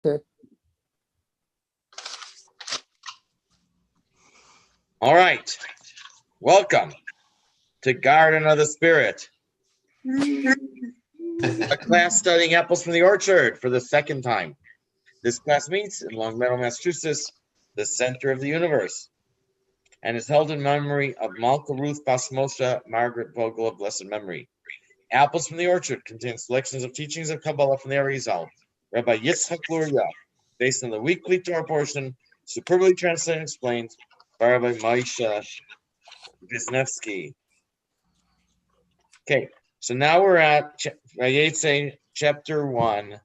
Okay. All right. Welcome to Garden of the Spirit, a class studying apples from the orchard for the second time. This class meets in Long Meadow, Massachusetts, the center of the universe, and is held in memory of Malka Ruth Bas Moshe Margaret Vogel of blessed memory. Apples from the Orchard contains selections of teachings of Kabbalah from the Arizal, Rabbi Yitzchak Luria, based on the weekly Torah portion, superbly translated and explained by Rabbi Moshe Wisniewski. Okay, so now we're at Vayeitzei chapter 1.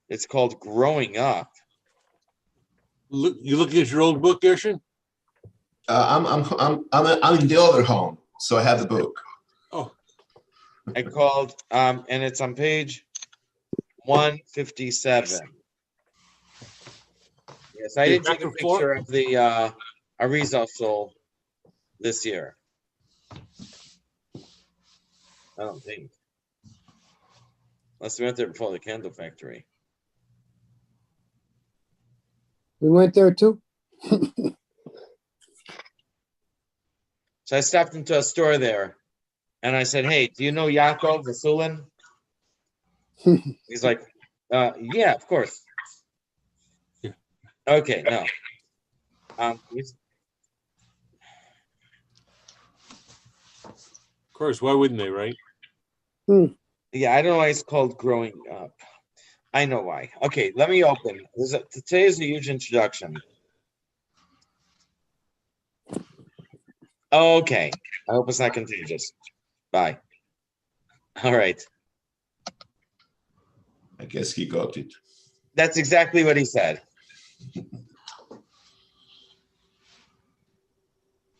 It's called Growing Up. Look, you looking at your old book, Gershon? I'm in the other home, so I have the book. Oh, I called, and it's on page 157. Yes, I did take a picture of the Arizal soul this year. I don't think. Unless we went there before the candle factory. We went there too. So I stopped into a store there and I said, "Hey, do you know Yaakov Vasulin?" He's like, yeah, of course. Yeah. Okay, no. of course. Why wouldn't they, right? Yeah, I don't know why it's called Growing Up. I know why. Okay, let me open. Today is a huge introduction. Okay, I hope it's not contagious. Bye. All right. I guess he got it. That's exactly what he said.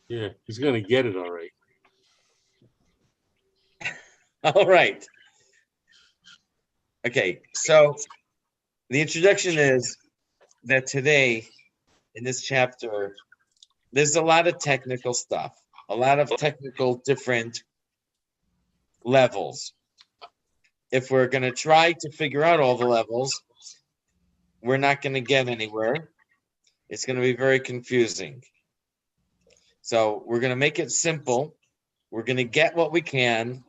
Yeah, he's gonna get it all right. All right. Okay, so the introduction is that today in this chapter, there's a lot of technical stuff, a lot of technical different levels. If we're going to try to figure out all the levels, we're not going to get anywhere. It's going to be very confusing. So we're going to make it simple. We're going to get what we can,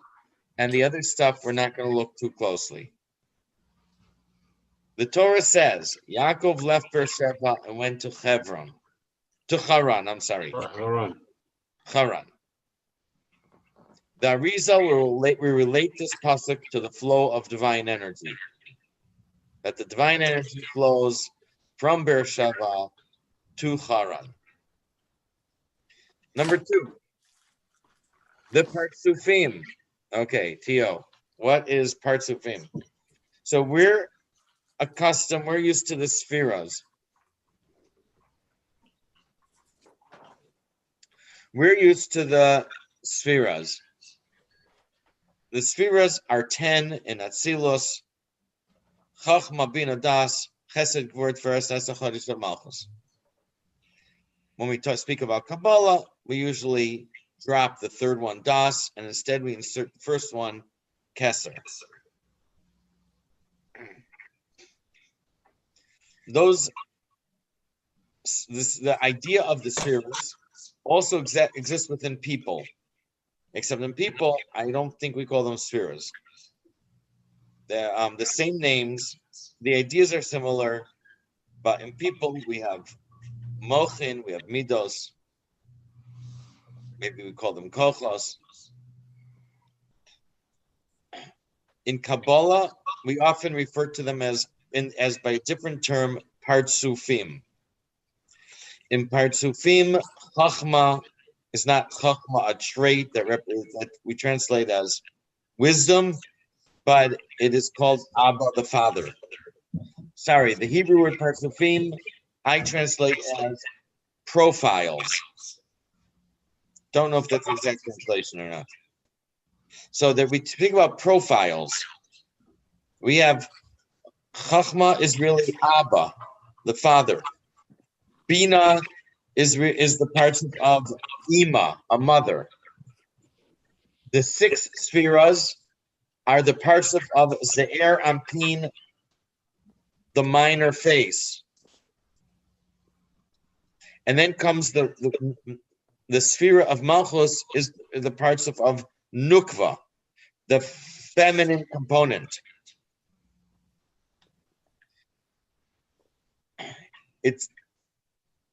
and the other stuff we're not going to look too closely. The Torah says, Yaakov left Beersheba and went to Haran. Haran. The Arizal we relate this pasuk to the flow of divine energy. That the divine energy flows from Beersheba to Haran. Number 2, the Partsufim. Okay, Tio, what is Partsufim? So we're used to the spheras. We're used to the spheras. The spheras are 10 in Atzilus, Chachma, Bina, Das, Chesed, Gvur, Tiferes, Nesach, Chodesh, Malchus. When we speak about Kabbalah, we usually drop the third one, Das, and instead we insert the first one, Keser. The idea of the spheres also exists within people. Except in people, I don't think we call them spheres. They're the same names. The ideas are similar, but in people we have mochin, we have midos. Maybe we call them kochos. In Kabbalah, we often refer to them as by a different term, partsufim. In partsufim, chachma is not chachma, a trait that we translate as wisdom, but it is called Abba, the Father. Sorry, the Hebrew word partsufim, I translate as profiles. Don't know if that's the exact translation or not. So that we think about profiles. We have chachma is really Abba, the Father. Bina is the parts of Ima, a mother. The 6 spheras are the parts of Ze'er Ampin, the minor face. And then comes the sphere of Malchus is the parts of Nukva, the feminine component.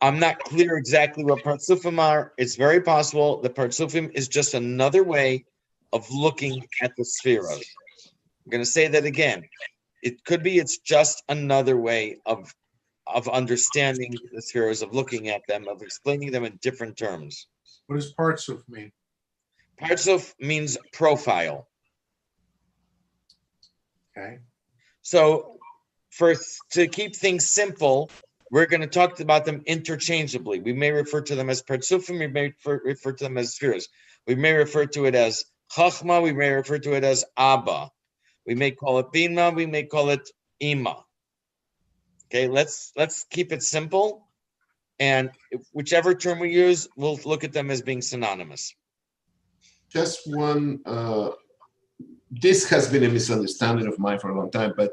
I'm not clear exactly what Partsufim are. It's very possible the Partsufim is just another way of looking at the spheres. I'm going to say that again. It could be it's just another way of understanding the spheres, of looking at them, of explaining them in different terms. What does Partsuf mean? Partsuf means profile. Okay. So to keep things simple, we're going to talk about them interchangeably. We may refer to them as Partsufim, we may refer to them as spheres. We may refer to it as Chachma, we may refer to it as Abba. We may call it Bina, we may call it Ima. Okay, let's keep it simple. And whichever term we use, we'll look at them as being synonymous. Just one, this has been a misunderstanding of mine for a long time, but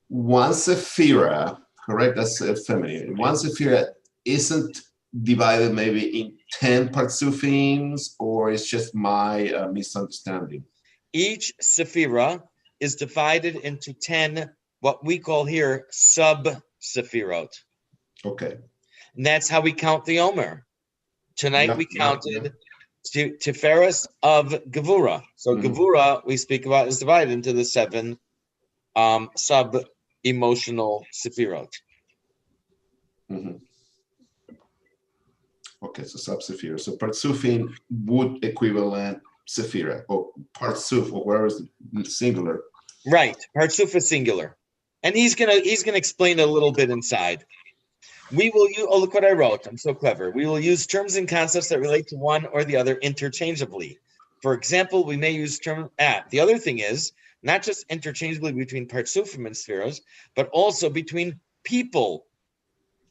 one sephira, correct? That's feminine. One sephira isn't divided maybe in 10 partsufims, or it's just my misunderstanding? Each sephira is divided into 10, what we call here, sub-sephirot. Okay. And that's how we count the Omer. Tonight Yep, we yep, counted Tiferes of Gevura. So Gevura, we speak about, is divided into the 7 sub-emotional sephirot. Mm-hmm. Okay, so sub-sephira. So partsufin would equivalent sephira, or partsuf, or whatever is the singular. Right, partsuf is singular. And he's gonna explain a little bit inside. We will use, oh, look what I wrote. I'm so clever. We will use terms and concepts that relate to one or the other interchangeably. For example, we may use the other thing is not just interchangeably between partsufim and spheros, but also between people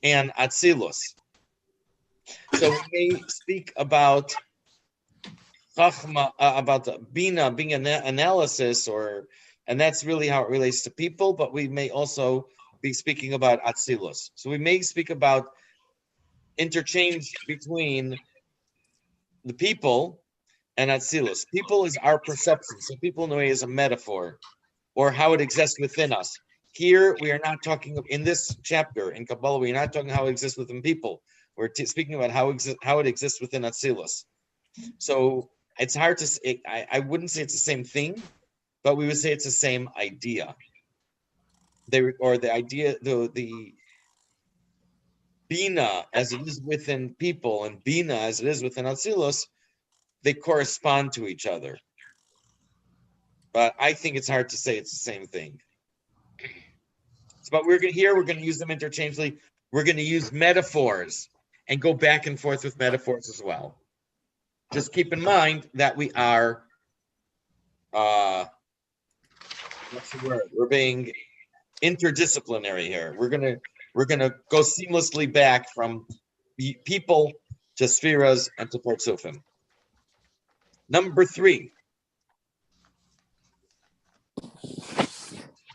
and atzilus. So we may speak about chachma, about the bina being an analysis, and that's really how it relates to people, but we may also be speaking about atzilus. So we may speak about interchange between the people and atzilus. People is our perception. So people in a way is a metaphor, or how it exists within us. Here we are not talking in this chapter in Kabbalah. We are not talking how it exists within people. We're speaking about how it exists within atzilus. So it's hard to say. I wouldn't say it's the same thing, but we would say it's the same idea. The Bina as it is within people and Bina as it is within Atzilus, they correspond to each other. But I think it's hard to say it's the same thing. But we're going to use them interchangeably. We're going to use metaphors and go back and forth with metaphors as well. Just keep in mind that we are, what's the word? We're being interdisciplinary here. We're gonna go seamlessly back from people to spheras and to partsufim. Number 3.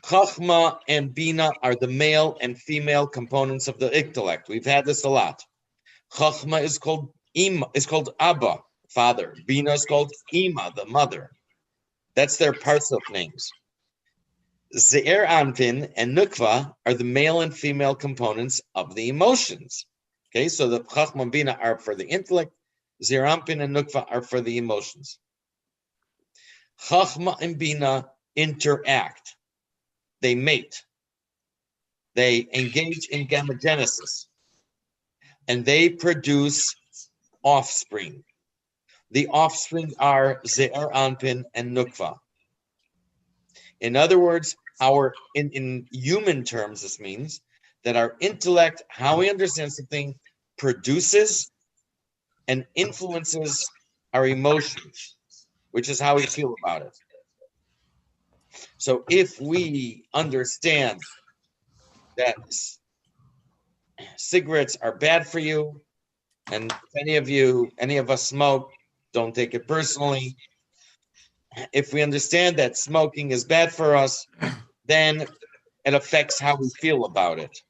Chachma and Bina are the male and female components of the intellect. We've had this a lot. Chachma is called Abba, father. Bina is called Ima, the mother. That's their parsuf names. Ze'er Anpin and Nukva are the male and female components of the emotions. Okay, so the Chachma and Bina are for the intellect. Ze'er Anpin and Nukva are for the emotions. Chachma and Bina interact. They mate. They engage in gamegenesis. And they produce offspring. The offspring are Ze'er Anpin and Nukva. In other words, in human terms, this means that our intellect, how we understand something, produces and influences our emotions, which is how we feel about it. So if we understand that cigarettes are bad for you, and if any of us smoke, don't take it personally. If we understand that smoking is bad for us, then it affects how we feel about it.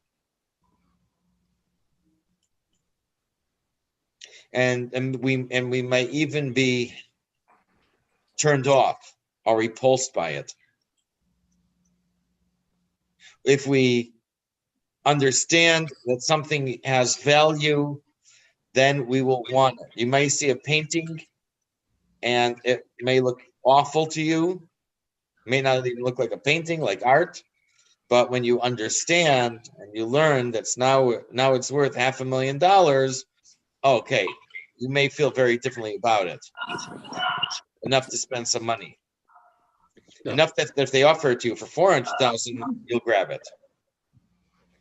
And we might even be turned off or repulsed by it. If we understand that something has value, then we will want it. You may see a painting and it may look awful to you, may not even look like a painting, like art, but when you understand and you learn that's now it's worth $500,000, okay, you may feel very differently about it. Enough to spend some money. No. Enough that if they offer it to you for 400,000, you'll grab it.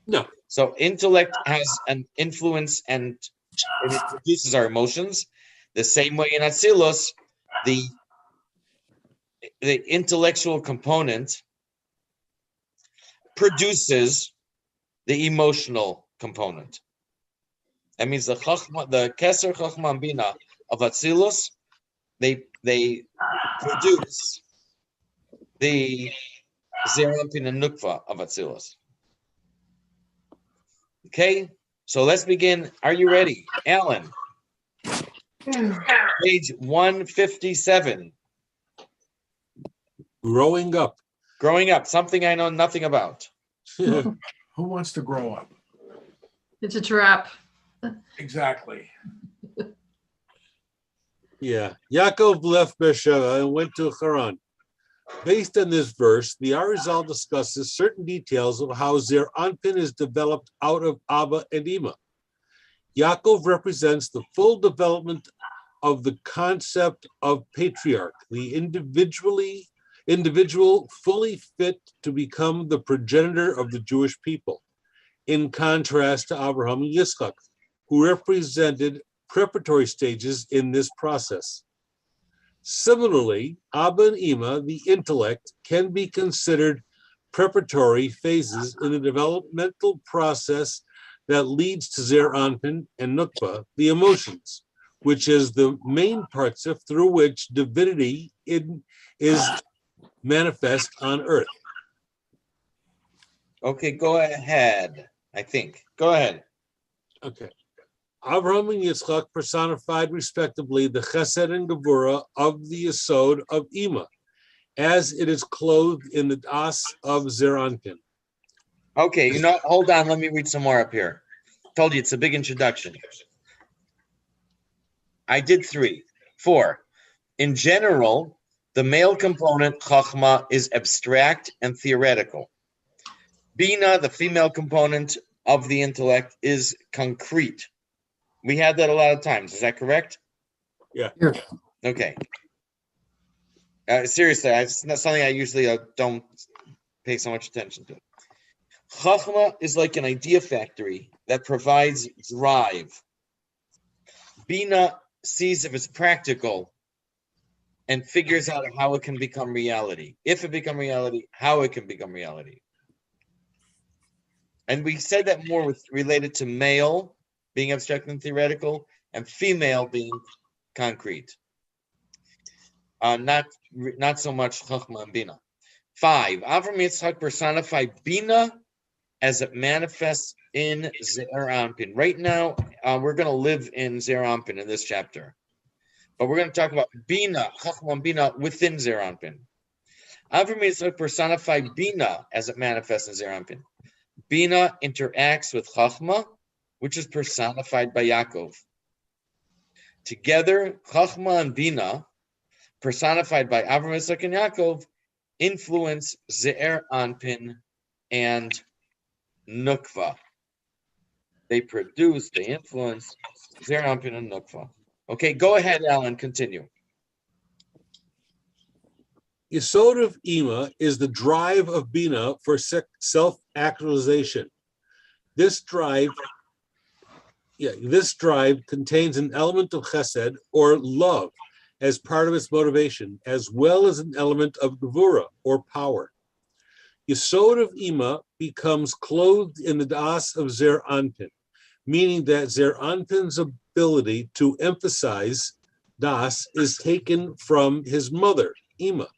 No. So intellect has an influence and it produces our emotions. The same way in Atzilus, the intellectual component produces the emotional component. That means the Keser Chachma and Bina of Atzilus, they produce the Zerampin and Nukva of Atzilus. Okay, so let's begin. Are you ready? Alan, page 157. Growing up. Growing up, something I know nothing about. Who wants to grow up? It's a trap. Exactly. Yeah. Yaakov left Beersheba and went to Haran. Based on this verse, the Arizal discusses certain details of how Zer Anpin is developed out of Abba and Ima. Yaakov represents the full development of the concept of patriarch, the individual fully fit to become the progenitor of the Jewish people, in contrast to Abraham and Yitzchak, who represented preparatory stages in this process. Similarly, Abba and Ima, the intellect, can be considered preparatory phases in the developmental process that leads to Zer Anpin and Nukva, the emotions, which is the main partzif through which divinity is manifest on earth. Okay, go ahead. I think. Go ahead. Okay. Abraham and Yitzchak personified respectively the Chesed and Gevurah of the Yesod of Ima, as it is clothed in the Das of Zer Anpin. Okay, hold on. Let me read some more up here. Told you it's a big introduction. I did 3. 4. In general, the male component, Chachma, is abstract and theoretical. Bina, the female component of the intellect, is concrete. We had that a lot of times. Is that correct? Yeah. Okay. Seriously, it's not something I usually don't pay so much attention to. Chachma is like an idea factory that provides drive. Bina sees if it's practical and figures out how it can become reality. If it become reality, how it can become reality. And we said that more related to male being abstract and theoretical, and female being concrete. Not so much Chachma and Bina. 5. Avram Yitzchak personified Bina as it manifests in Zer Anpin. Right now, we're going to live in Zer Anpin in this chapter. But we're going to talk about Bina, Chachma and Bina within Zer Anpin. Avram Yitzchak personified Bina as it manifests in Zer Anpin. Bina interacts with Chachma, which is personified by Yaakov. Together, Chachma and Bina, personified by Avraham, Yitzchak, and Yaakov, influence Ze'er Anpin and Nukva. They influence Ze'er Anpin and Nukva. Okay, go ahead, Alan, continue. Yesod of Ima is the drive of Bina for self-actualization. This drive contains an element of chesed, or love, as part of its motivation, as well as an element of gevurah, or power. Yesod of Ima becomes clothed in the das of Zer Anpin, meaning that Zer Anpin's ability to emphasize das is taken from his mother, Ima.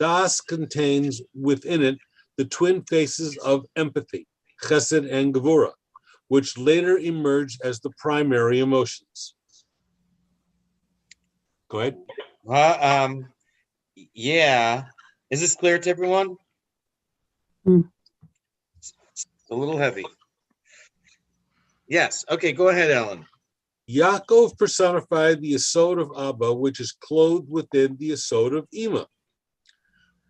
Das contains within it the twin faces of empathy, chesed and gevura, which later emerged as the primary emotions. Go ahead. Yeah. Is this clear to everyone? Hmm. It's a little heavy. Yes. Okay, go ahead, Ellen. Yaakov personified the Yesod of Abba, which is clothed within the Yesod of Ima.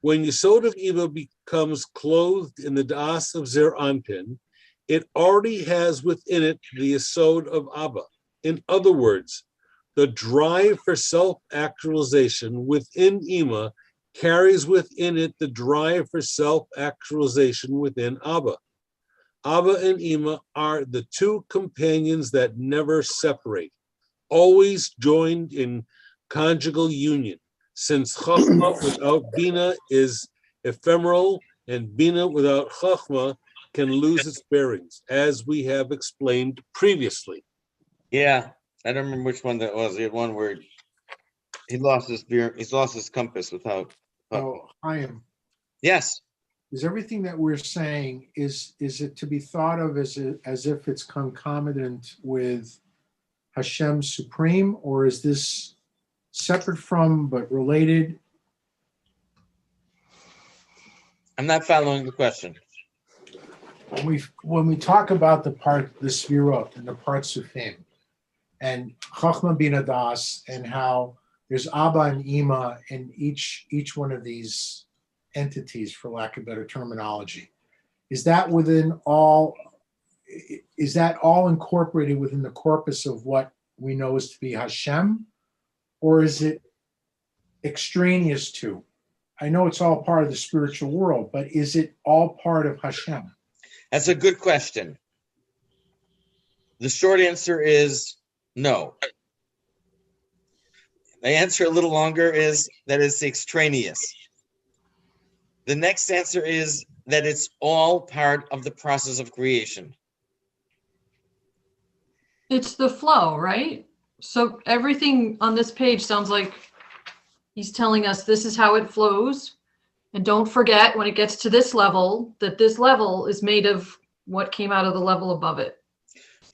When Yesod of Ima becomes clothed in the Das of Zer Anpin, it already has within it the Yesod of Abba. In other words, the drive for self-actualization within Ima carries within it the drive for self-actualization within Abba. Abba and Ima are the two companions that never separate, always joined in conjugal union, since Chachma without Bina is ephemeral and Bina without Chachma can lose its bearings, as we have explained previously. Yeah, I don't remember which one that was. He had one word. He lost his beer. He's lost his compass without. Oh, I am. Yes. Is everything that we're saying, is it to be thought of as if it's concomitant with Hashem Supreme, or is this separate from but related? I'm not following the question. When we talk about the Svirot and the Partsufim and Chachma Bina Das, and how there's Abba and Ima in each one of these entities, for lack of better terminology, is that all incorporated within the corpus of what we know is to be Hashem, or is it extraneous to? I know it's all part of the spiritual world, but is it all part of Hashem? That's a good question. The short answer is no. The answer a little longer is that it's extraneous. The next answer is that it's all part of the process of creation. It's the flow, right? So everything on this page sounds like he's telling us this is how it flows. And don't forget, when it gets to this level, that this level is made of what came out of the level above it.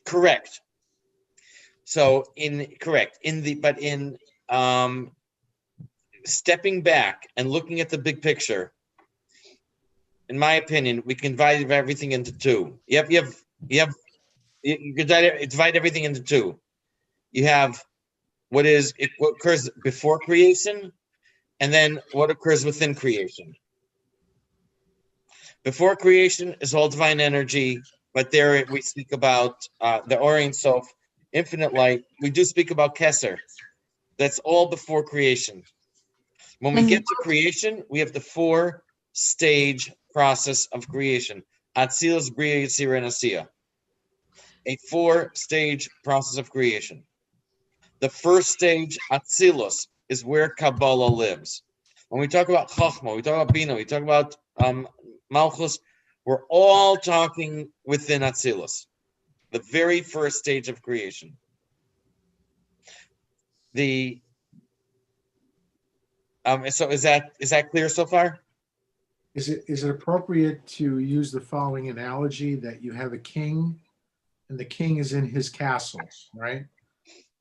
Correct. So stepping back and looking at the big picture, in my opinion, we can divide everything into two. You can divide everything into two. You have what occurs before creation, and then what occurs within creation. Before creation is all divine energy, but there we speak about the Orient Sof, infinite light. We do speak about Kesser. That's all before creation. When we get to creation, we have the 4-stage process of creation. Atzilus, Bria, Yetzirah, and Asiya. A 4-stage process of creation. The first stage, Atzilus, is where Kabbalah lives. When we talk about Chachma, we talk about Bina, we talk about Malchus, we're all talking within Atzilus, the very first stage of creation. So is that clear so far? Is it appropriate to use the following analogy, that you have a king and the king is in his castle, right?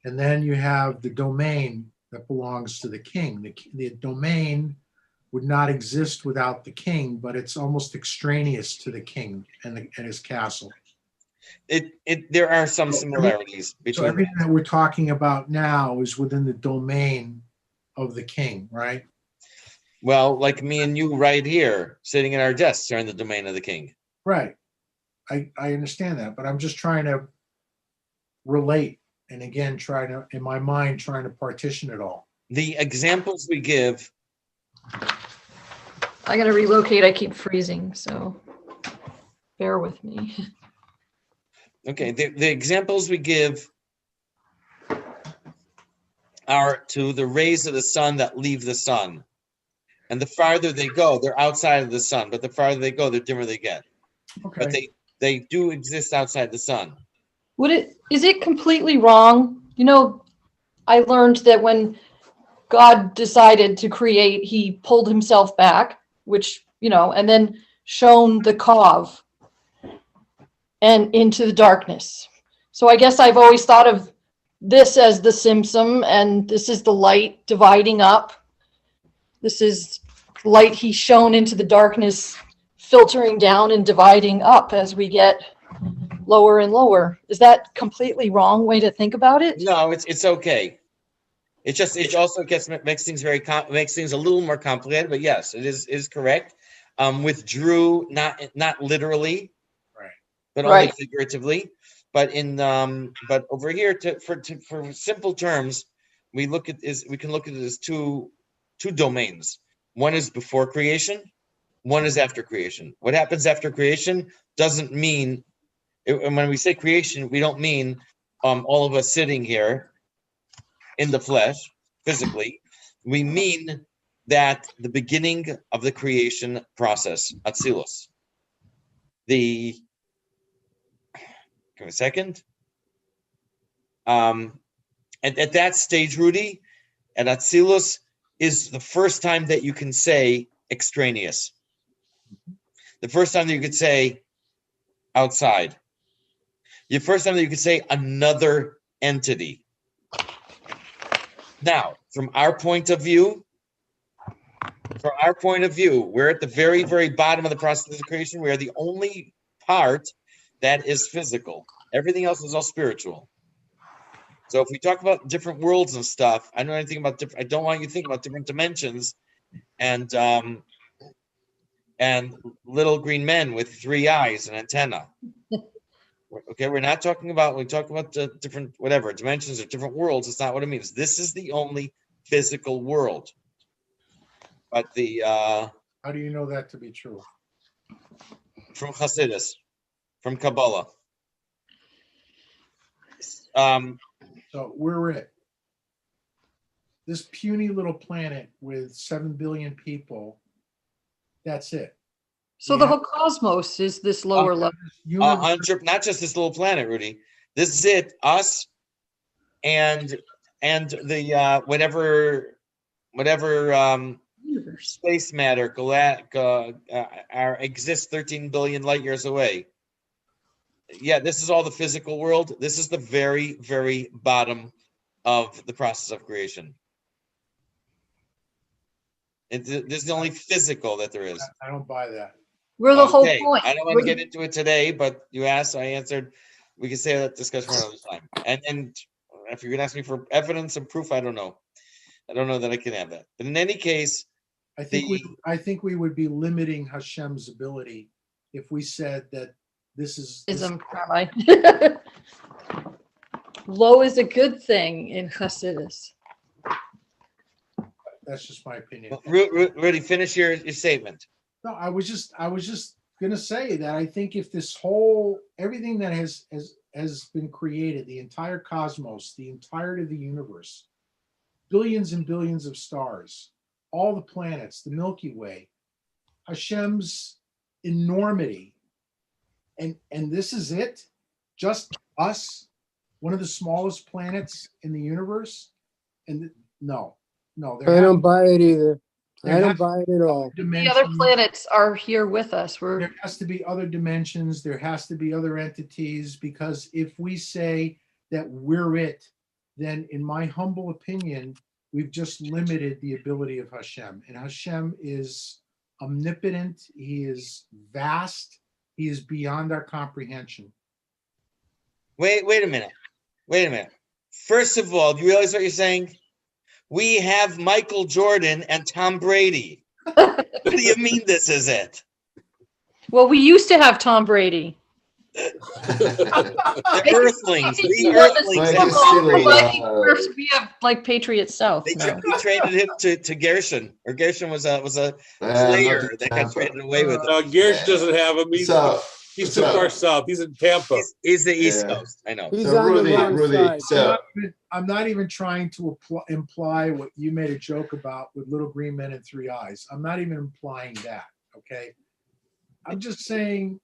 And then you have the domain that belongs to the king. The domain would not exist without the king, but it's almost extraneous to the king and his castle. There are some similarities between. So everything that we're talking about now is within the domain of the king, right? Well, like me and you right here, sitting at our desks, are in the domain of the king. Right. I understand that, but I'm just trying to relate, and again, in my mind, trying to partition it all. The examples we give. I gotta relocate. I keep freezing, so bear with me. Okay, the examples we give are to the rays of the sun that leave the sun. And the farther they go, they're outside of the sun, but the farther they go, the dimmer they get. Okay. But they do exist outside the sun. Is it completely wrong? I learned that when God decided to create, he pulled himself back, which, and then shown the Kov and into the darkness. So I guess I've always thought of this as the Simsum, and this is the light dividing up. This is light he's shown into the darkness, filtering down and dividing up as we get lower and lower. Is that completely wrong way to think about it? No, it's okay. It also makes things makes things a little more complicated, but yes, it is correct. Withdrew not literally, Right. but only Right. figuratively. But but over here for simple terms, we can look at it as two domains. One is before creation, one is after creation. What happens after creation doesn't mean, and when we say creation, we don't mean all of us sitting here in the flesh, physically. We mean that the beginning of the creation process, Atzilus. Give me a second. At that stage, Rudy, at Atzilus is the first time that you can say extraneous. The first time that you could say outside. The first time that you could say another entity. Now, from our point of view, we're at the very, very bottom of the process of creation. We are the only part that is physical. Everything else is all spiritual. So if we talk about different worlds and stuff, I don't know anything about I don't want you to think about different dimensions and little green men with 3 eyes and antenna. Okay, we're talking about the different whatever dimensions or different worlds. It's not what it means. This is the only physical world. But How do you know that to be true? From Hasidus, from Kabbalah. So we're it. This puny little planet with 7 billion people, that's it. So the whole cosmos is this lower level. Not just this little planet, Rudy. This is it. Us and the whatever space matter exists 13 billion light years away. Yeah, this is all the physical world. This is the very, very bottom of the process of creation. This is the only physical that there is. I don't buy that. We're the whole point. I don't want to get into it today, but you asked, I answered. We can say that discussion for another time. And if you're gonna ask me for evidence and proof, I don't know. I don't know that I can have that. But in any case, I think we would be limiting Hashem's ability if we said that this is low is a good thing in Hasidus. That's just my opinion. Rudy, finish your statement. No, I was just gonna say that I think if everything that has been created, the entire cosmos, the entirety of the universe, billions and billions of stars, all the planets, the Milky Way, Hashem's enormity, and this is it, just us, one of the smallest planets in the universe, and no, I don't buy it either. I don't buy it at all. The other planets are here with us. There has to be other dimensions. There has to be other entities, because if we say that we're it, then in my humble opinion, we've just limited the ability of Hashem. And Hashem is omnipotent. He is vast. He is beyond our comprehension. Wait a minute. First of all, do you realize what you're saying? We have Michael Jordan and Tom Brady. What do you mean this is it? Well, we used to have Tom Brady. The Earthlings. We have like Patriot South. They traded him to Gershon, or Gershon was a player that got traded away with him. Gershon doesn't have him. He's too far south. He's in Tampa. He's the East Coast. I know. He's So on the wrong Rudy, side. so I'm not even trying to imply what you made a joke about with little green men and 3 eyes. I'm not even implying that. Okay. I'm just saying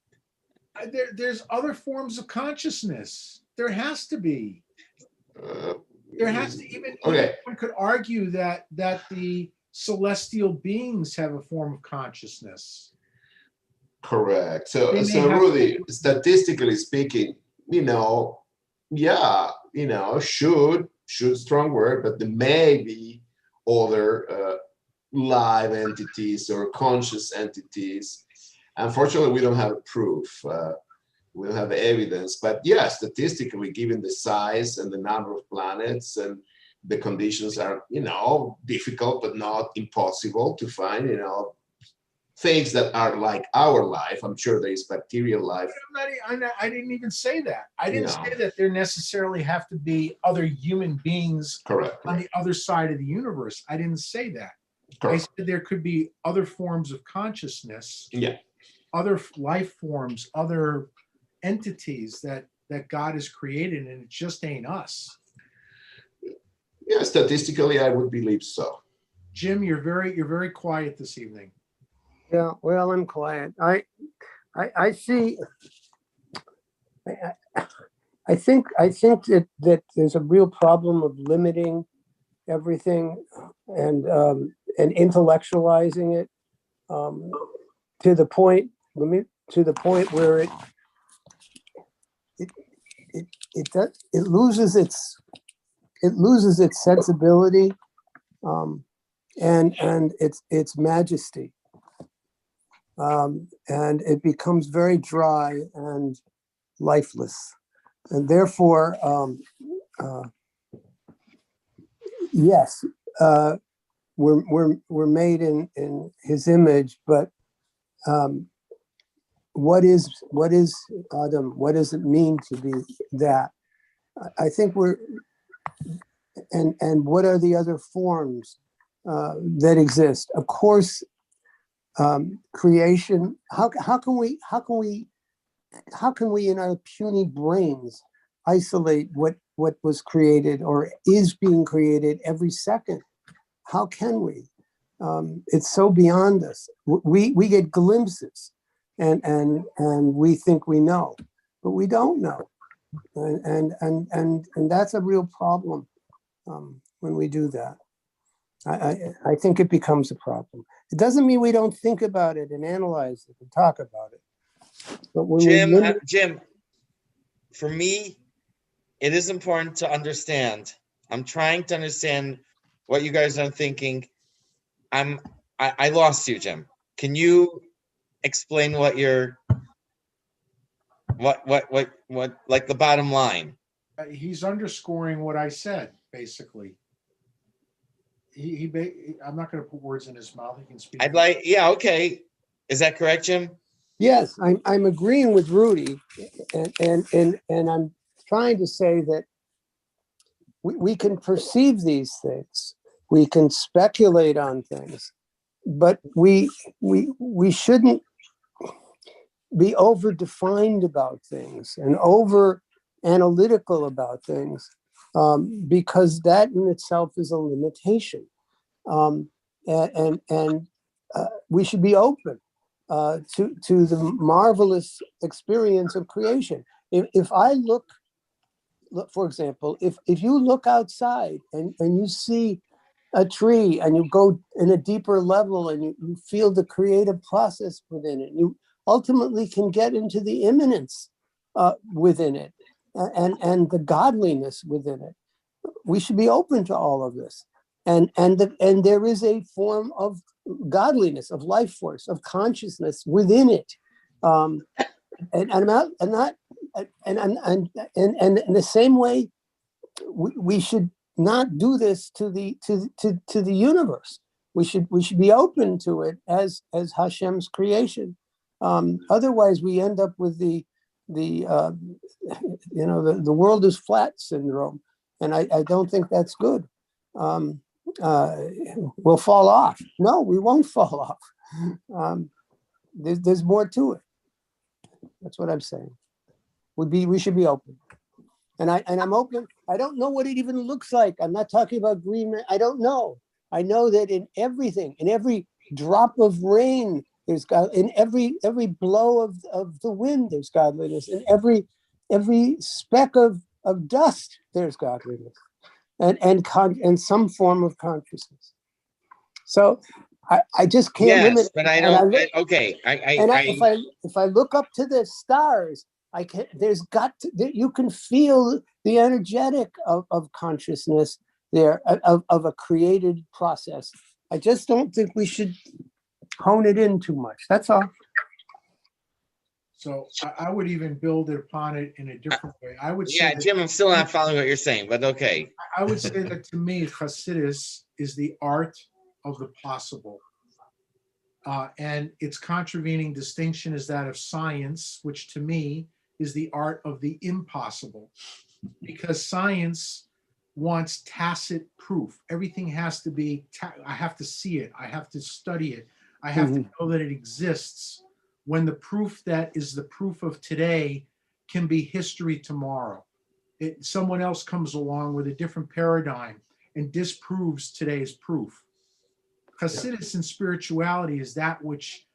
there's other forms of consciousness. There has to be. There has to even one could argue that the celestial beings have a form of consciousness. Correct. They So, may so have- Rudy, statistically speaking, yeah, should strong word, but there may be other live entities or conscious entities. Unfortunately, we don't have proof. We don't have evidence, but yeah, statistically, given the size and the number of planets and the conditions are, difficult but not impossible to find, things that are like our life. I'm sure there is bacterial life. I didn't even say that. I didn't No. say that there necessarily have to be other human beings Correct. on the other side of the universe. I didn't say that. I Correct. said there could be other forms of consciousness, Yeah. other life forms, other entities that God has created, and it just ain't us. Yeah, statistically, I would believe so. Jim, you're very quiet this evening. Yeah, well, I'm quiet. I see. I think that there's a real problem of limiting everything and intellectualizing it to the point where it loses its sensibility and its majesty. And it becomes very dry and lifeless, and therefore, yes, we're made in His image, but what is Adam? What does it mean to be that? I think and what are the other forms that exist? Of course. Creation. How can we in our puny brains isolate what was created or is being created every second? How can we? It's so beyond us. We get glimpses, and we think we know, but we don't know, and that's a real problem when we do that. I think it becomes a problem. It doesn't mean we don't think about it and analyze it and talk about it. But when Jim, for me, it is important to understand. I'm trying to understand what you guys are thinking. I lost you, Jim. Can you explain what like the bottom line? He's underscoring what I said, basically. I'm not going to put words in his mouth. He can speak. Yeah, okay. Is that correct, Jim? Yes, I'm agreeing with Rudy, and I'm trying to say that we can perceive these things, we can speculate on things, but we shouldn't be over defined about things and over analytical about things, because that in itself is a limitation, and we should be open to the marvelous experience of creation. If I look, for example, if you look outside and you see a tree and you go in a deeper level and you feel the creative process within it, you ultimately can get into the immanence within it and the godliness within it. We should be open to all of this. And there is a form of godliness, of life force, of consciousness within it. And in the same way, we should not do this to the universe. We should be open to it as Hashem's creation. Otherwise, we end up with the world is flat syndrome, and I don't think that's good. We'll fall off. No, we won't fall off. There's more to it. That's what I'm saying. We should be open, and I'm open. I don't know what it even looks like. I'm not talking about green. I don't know. I know that in everything, in every drop of rain, there's God. In every blow of the wind, there's godliness. In every speck of dust, there's godliness, and some form of consciousness. So I just can't limit Yes, it. but I And don't, look- okay, and if I look up to the stars, I can. There's got to. You can feel the energetic of consciousness there of a created process. I just don't think we should hone it in too much. That's all. So I would even build it upon it in a different way. I would say yeah, that, Jim, I'm still not following what you're saying, but okay. I would say that to me, Hasidus is the art of the possible. And its contravening distinction is that of science, which to me is the art of the impossible. Because science wants tacit proof. Everything has to be, I have to see it. I have to study it. I have to know that it exists. When the proof that is the proof of today can be history tomorrow. Someone else comes along with a different paradigm and disproves today's proof. Hasidus and spirituality is that which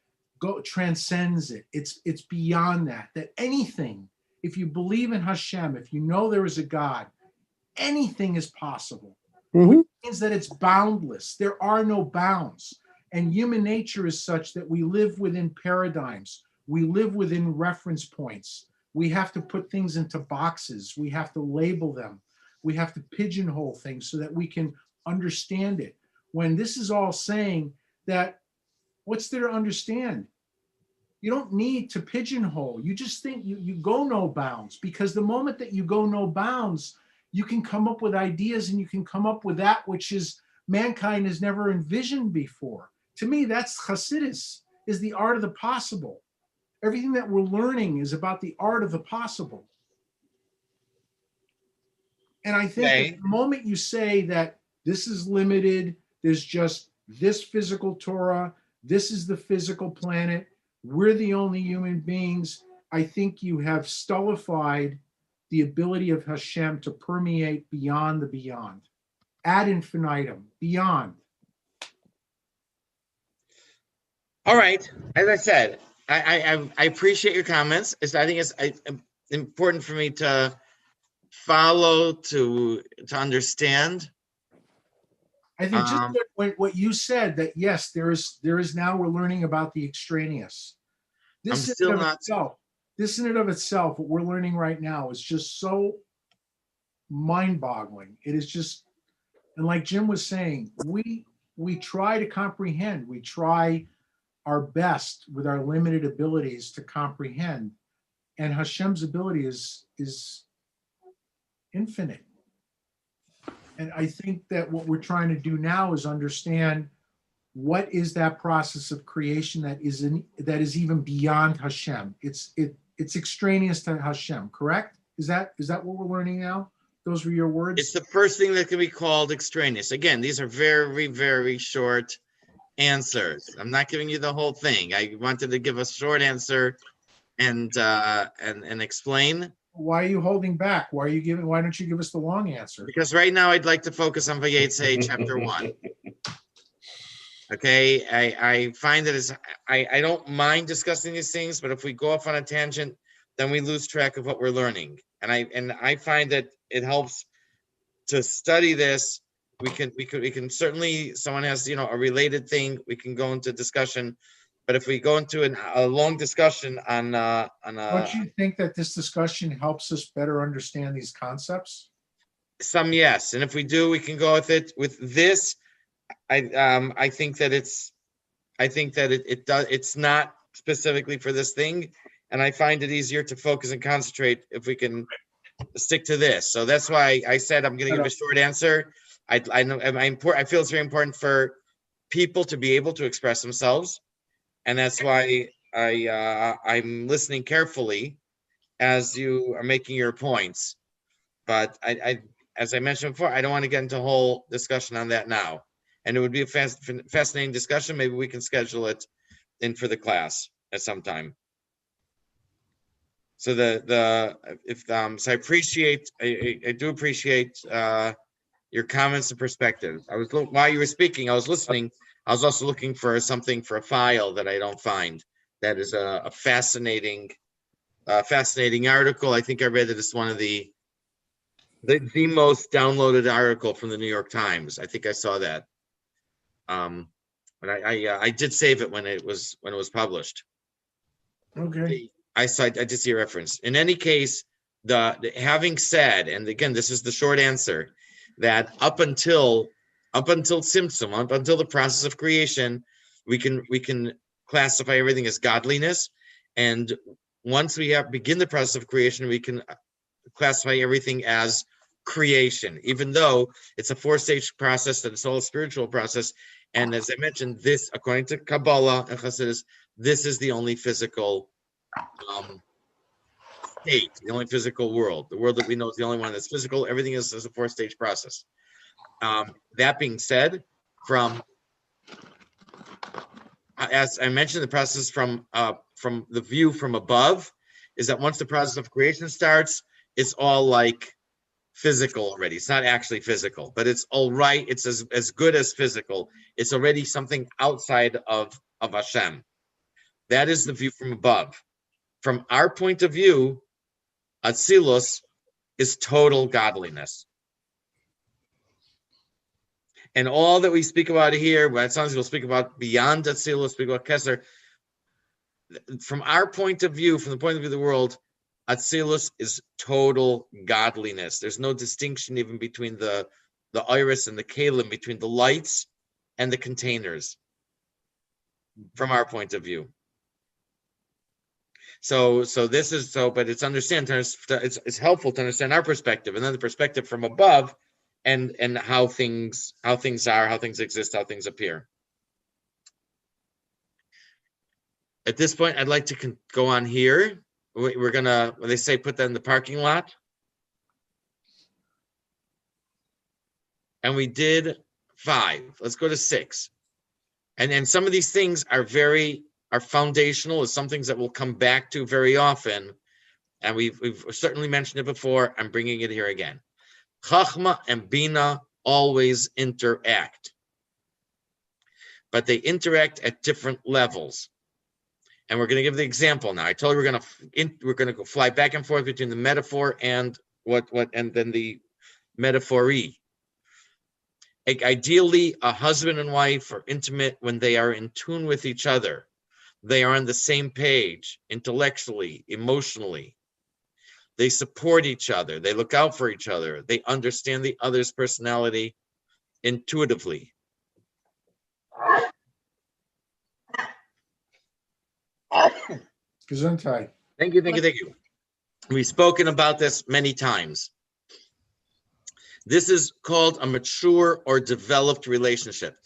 transcends it. It's beyond that. That anything, if you believe in Hashem, if you know there is a God, anything is possible. Which means that it's boundless. There are no bounds. And human nature is such that we live within paradigms. We live within reference points. We have to put things into boxes. We have to label them. We have to pigeonhole things so that we can understand it. When this is all saying that, what's there to understand? You don't need to pigeonhole. You just think you go no bounds, because the moment that you go no bounds, you can come up with ideas and you can come up with that which is mankind has never envisioned before. To me, that's Hasidus, is the art of the possible. Everything that we're learning is about the art of the possible. And I think that the moment you say that this is limited, there's just this physical Torah, this is the physical planet, we're the only human beings, I think you have stultified the ability of Hashem to permeate beyond the beyond, ad infinitum, beyond. All right. As I said, I appreciate your comments. I think it's important for me to follow, to understand. I think just what you said, that yes, there is now we're learning about the extraneous. This in and of itself, what we're learning right now is just so mind-boggling. It is just, and like Jim was saying, we try to comprehend. We try our best with our limited abilities to comprehend, and Hashem's ability is infinite. And I think that what we're trying to do now is understand what is that process of creation that is even beyond Hashem. It's extraneous to Hashem, correct? Is that what we're learning now? Those were your words? It's the first thing that can be called extraneous. Again, these are very, very short answers. I'm not giving you the whole thing. I wanted to give a short answer and explain. Why are you holding back? Why don't you give us the long answer? Because right now I'd like to focus on Vayeitzei chapter 1. Okay, I find that I don't mind discussing these things, but if we go off on a tangent, then we lose track of what we're learning. And I find that it helps to study this. We can certainly, someone has, a related thing, we can go into discussion. But if we go into a long discussion on don't you think that this discussion helps us better understand these concepts? Some, yes. And if we do, we can go with it. With this, I think that it's not specifically for this thing. And I find it easier to focus and concentrate if we can stick to this. So that's why I said I'm going to give a short answer. I feel it's very important for people to be able to express themselves. And that's why I'm listening carefully as you are making your points. But as I mentioned before, I don't want to get into a whole discussion on that now. And it would be a fascinating discussion. Maybe we can schedule it in for the class at some time. So I appreciate, I do appreciate your comments and perspectives. While you were speaking, I was listening. I was also looking for something for a file that I don't find. That is a fascinating article. I think I read that it's one of the most downloaded article from the New York Times. I think I saw that. but I did save it when it was published. Okay. I did see a reference. In any case, the having said, and again, this is the short answer, that up until Tzimtzum, up until the process of creation, we can classify everything as godliness, and once we begin the process of creation, we can classify everything as creation, even though it's a 4-stage process, that it's all a spiritual process. And as I mentioned, this, according to Kabbalah and Chassidus, this is the only physical state, the only physical world. The world that we know is the only one that's physical. Everything is a 4-stage process. That being said, as I mentioned, the process from the view from above is that once the process of creation starts, it's all like physical already. It's not actually physical, but it's all right. It's as good as physical. It's already something outside of Hashem. That is the view from above. From our point of view, Atzilus is total godliness. And all that we speak about here, well, it sounds like we'll speak about beyond Atzilus, speak about Keser. From our point of view, from the point of view of the world, Atzilus is total godliness. There's no distinction even between the iris and the kalim, between the lights and the containers, from our point of view. So this is so, but it's it's helpful to understand our perspective, and then the perspective from above, and how things are, how things exist, how things appear. At this point, I'd like to go on here. We're gonna, when they say put that in the parking lot, and we did 5. Let's go to 6. And some of these things are foundational. Is some things that we'll come back to very often, and we've certainly mentioned it before. I'm bringing it here again. Chachma and Bina always interact, but they interact at different levels. And we're going to give the example now. I told you we're going to go fly back and forth between the metaphor and and then the metaphory. Ideally, a husband and wife are intimate when they are in tune with each other. They are on the same page, intellectually, emotionally. They support each other. They look out for each other. They understand the other's personality intuitively. Gesundheit. Thank you. We've spoken about this many times. This is called a mature or developed relationship.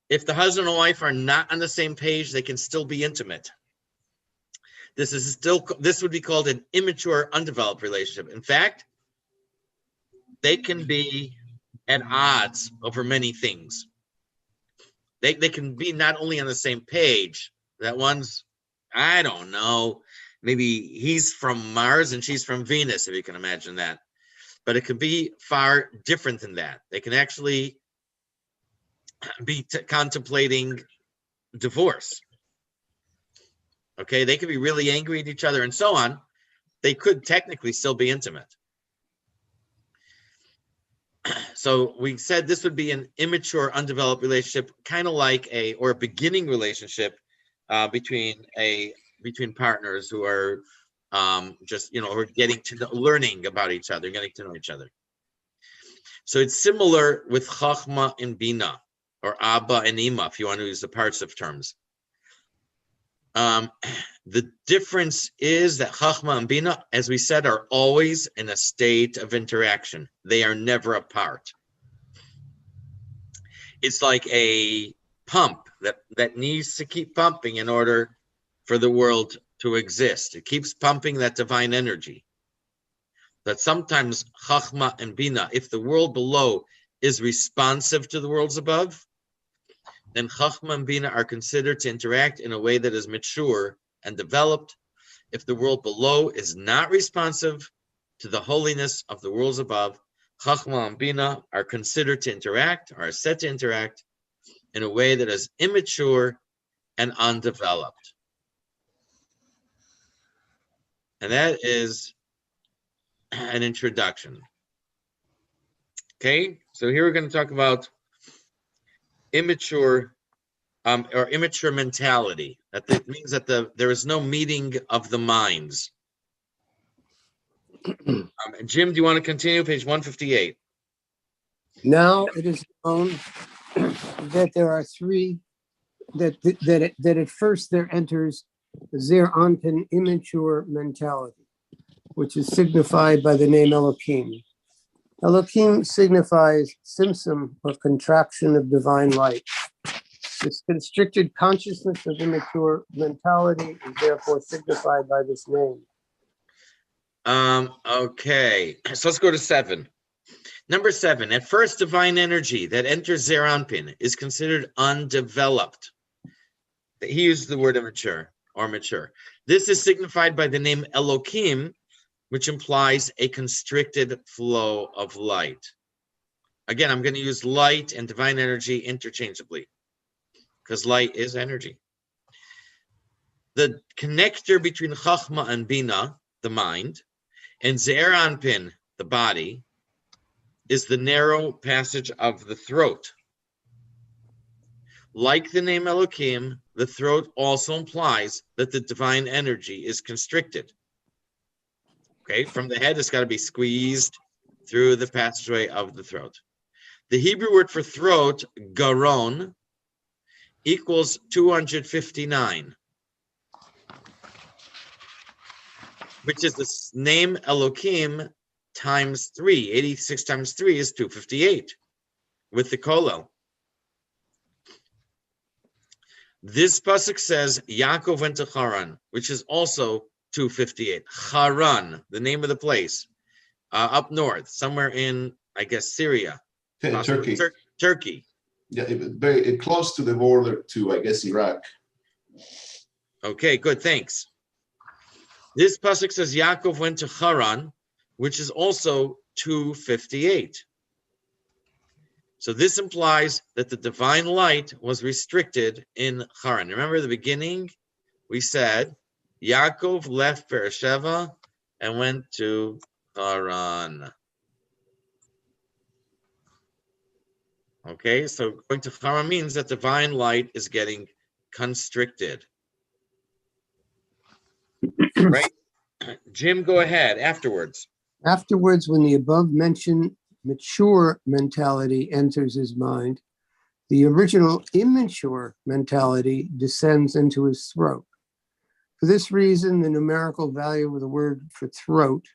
If the husband and wife are not on the same page, they can still be intimate. This would be called an immature, undeveloped relationship. In fact, they can be at odds over many things. They can be not only on the same page, that one's, I don't know, maybe he's from Mars and she's from Venus, if you can imagine that. But it could be far different than that. They can actually be contemplating divorce. Okay, they could be really angry at each other and so on. They could technically still be intimate. So we said this would be an immature, undeveloped relationship, kind of like a beginning relationship between partners who are just, who are learning about each other, getting to know each other. So it's similar with Chachma and Bina, or Abba and Ima, if you want to use the partsiv terms. The difference is that Chachma and Bina, as we said, are always in a state of interaction. They are never apart. It's like a pump that needs to keep pumping in order for the world to exist. It keeps pumping that divine energy. That sometimes Chachma and Bina, if the world below is responsive to the worlds above, then Chachma and Bina are considered to interact in a way that is mature and developed. If the world below is not responsive to the holiness of the worlds above, Chachma and Bina are considered to interact, or are said to interact, in a way that is immature and undeveloped. And that is an introduction. Okay, so here we're going to talk about immature or immature mentality. That means that there is no meeting of the minds. Jim, do you want to continue? Page 158. Now it is known that there are three, that at first there enters the Zer Anpin immature mentality, which is signified by the name Elohim. Elohim signifies symptom or contraction of divine light. This constricted consciousness of immature mentality is therefore signified by this name. Okay, so let's go to 7. Number 7, at first divine energy that enters Zer Anpin is considered undeveloped. He used the word immature or mature. This is signified by the name Elohim, which implies a constricted flow of light. Again, I'm going to use light and divine energy interchangeably because light is energy. The connector between Chachma and Bina, the mind, and Ze'er Anpin, the body, is the narrow passage of the throat. Like the name Elohim, the throat also implies that the divine energy is constricted. Okay, from the head, it's got to be squeezed through the passageway of the throat. The Hebrew word for throat, garon, equals 259, which is the name Elohim times 3. 86 times 3 is 258 with the kolel. This pasuk says Yaakov went to Haran, which is also 258. Haran, the name of the place, up north, somewhere in, I guess, Syria. Turkey. Turkey. Yeah, very close to the border to, I guess, Iraq. Okay, good, thanks. This pasuk says Yaakov went to Haran, which is also 258. So this implies that the divine light was restricted in Haran. Remember the beginning? We said Yaakov left Beersheba and went to Haran. Okay, so going to Haran means that divine light is getting constricted. Right? Jim, go ahead afterwards. Afterwards, when the above mentioned mature mentality enters his mind, the original immature mentality descends into his throat. For this reason, the numerical value of the word for throat,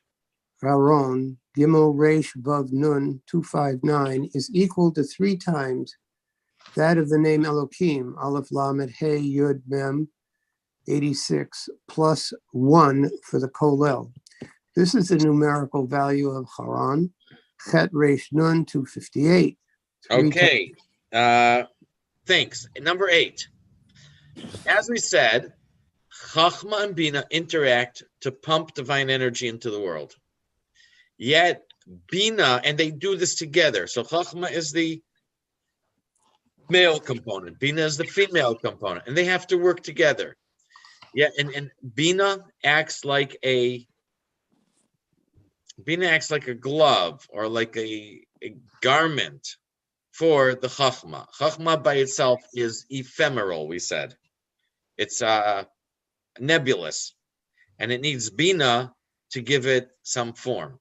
Raron, Gimel Resh Vav Nun 259, is equal to 3 times that of the name Elohim, Aleph Lamed Hey Yud Mem 86 plus 1 for the Kolel. This is the numerical value of Haran, Chet Resh Nun 258. Okay, thanks. Number 8. As we said, Chachma and Bina interact to pump divine energy into the world. Yet Bina, and they do this together. So Chachma is the male component, Bina is the female component, and they have to work together. Yeah, and Bina acts like a glove or like a garment for the Chachma. Chachma by itself is ephemeral, we said. It's nebulous, and it needs Bina to give it some form.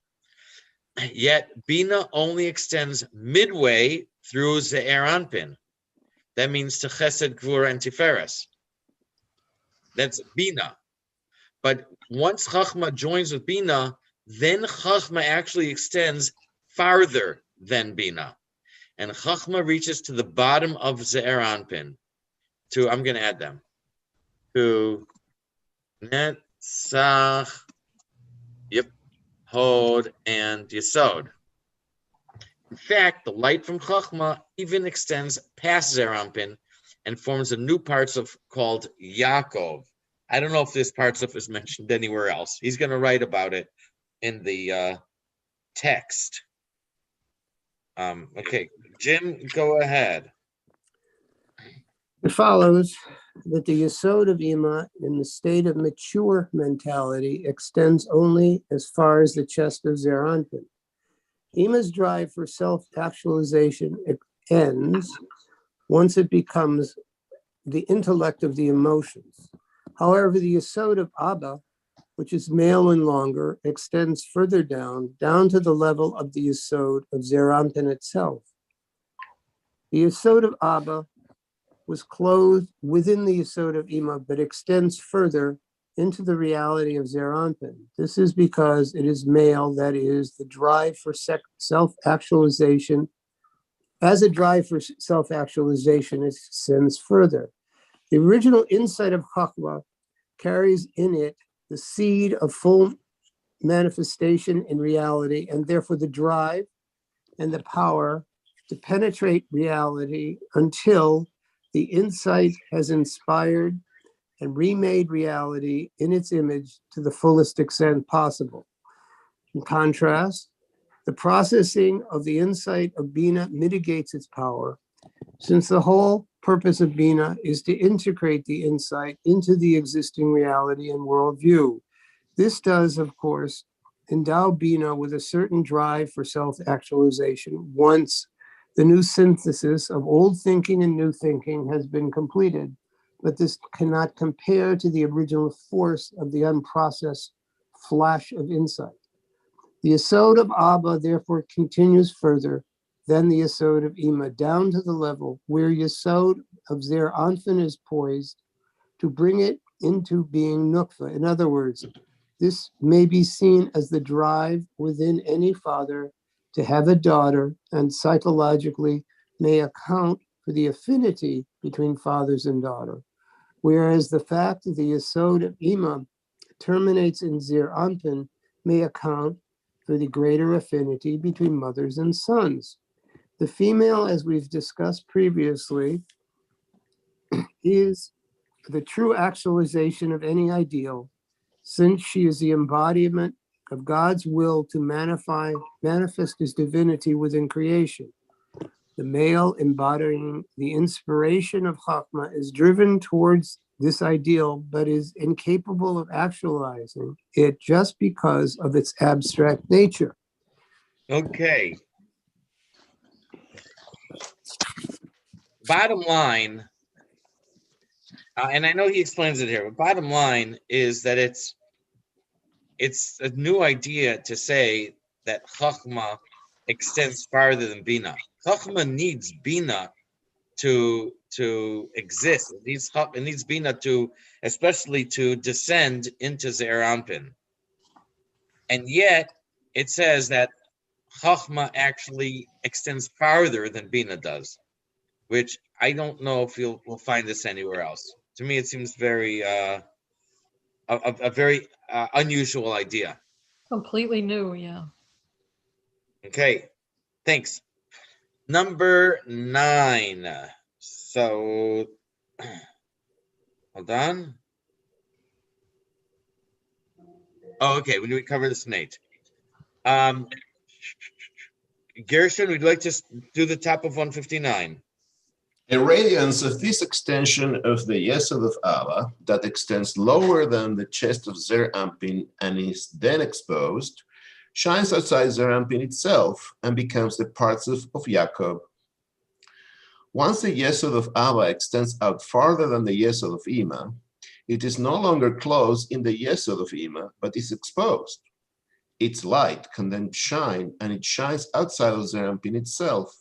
Yet Bina only extends midway through Ze'er Anpin. That means to Chesed, Gvura, and Tiferes. That's Bina. But once Chachma joins with Bina, then Chachma actually extends farther than Bina. And Chachma reaches to the bottom of Ze'er Anpin. I'm going to add them. To Netzach, Hod, and Yesod. In fact, the light from Chachma even extends past Ze'er Anpin and forms a new partsuf called Yaakov. I don't know if this partsuf is mentioned anywhere else. He's going to write about it in the text. Okay, Jim, go ahead. It follows that the Yesod of Ima in the state of mature mentality extends only as far as the chest of Ze'er Anpin. Ima's drive for self-actualization ends once it becomes the intellect of the emotions. However, the Yesod of Abba, which is male and longer, extends further down to the level of the Yesod of Zeranpin itself. The Yesod of Abba was clothed within the Yesod of Ima, but extends further into the reality of Zeranpin. This is because it is male, that is, the drive for self-actualization. As a drive for self-actualization, it extends further. The original insight of Chachma carries in it the seed of full manifestation in reality, and therefore the drive and the power to penetrate reality until the insight has inspired and remade reality in its image to the fullest extent possible. In contrast, the processing of the insight of Bina mitigates its power, since the whole purpose of Bina is to integrate the insight into the existing reality and worldview. This does, of course, endow Bina with a certain drive for self-actualization once the new synthesis of old thinking and new thinking has been completed, but this cannot compare to the original force of the unprocessed flash of insight. The Yesod of Abba therefore continues further than the Yesod of Ima, down to the level where Yesod of Zer Anfin is poised to bring it into being Nukva. In other words, this may be seen as the drive within any father to have a daughter, and psychologically may account for the affinity between fathers and daughter. Whereas the fact that the Yesod of Ima terminates in Zer Anpin may account for the greater affinity between mothers and sons. The female, as we've discussed previously, is the true actualization of any ideal, since she is the embodiment of God's will to manifest his divinity within creation. The male, embodying the inspiration of Chachma, is driven towards this ideal, but is incapable of actualizing it just because of its abstract nature. Okay. Bottom line, and I know he explains it here, but bottom line is that it's a new idea to say that Chachma extends farther than Bina. Chachma needs Bina to exist. It needs Bina to, especially to descend into Ze'er Anpin. And yet, it says that Chachma actually extends farther than Bina does, which I don't know if we'll find this anywhere else. To me, it seems very a very unusual idea. Completely new, yeah. Okay, thanks. Number 9. So, hold on. Oh, okay. We cover this in 8. Gershon, would you like to do the top of 159? A radiance of this extension of the Yesod of Abba that extends lower than the chest of Zer Anpin and is then exposed, shines outside Zer Anpin itself and becomes the parts of Yaakov. Once the Yesod of Abba extends out farther than the Yesod of Ima, it is no longer closed in the Yesod of Ima, but is exposed. Its light can then shine, and it shines outside of Zer Anpin itself.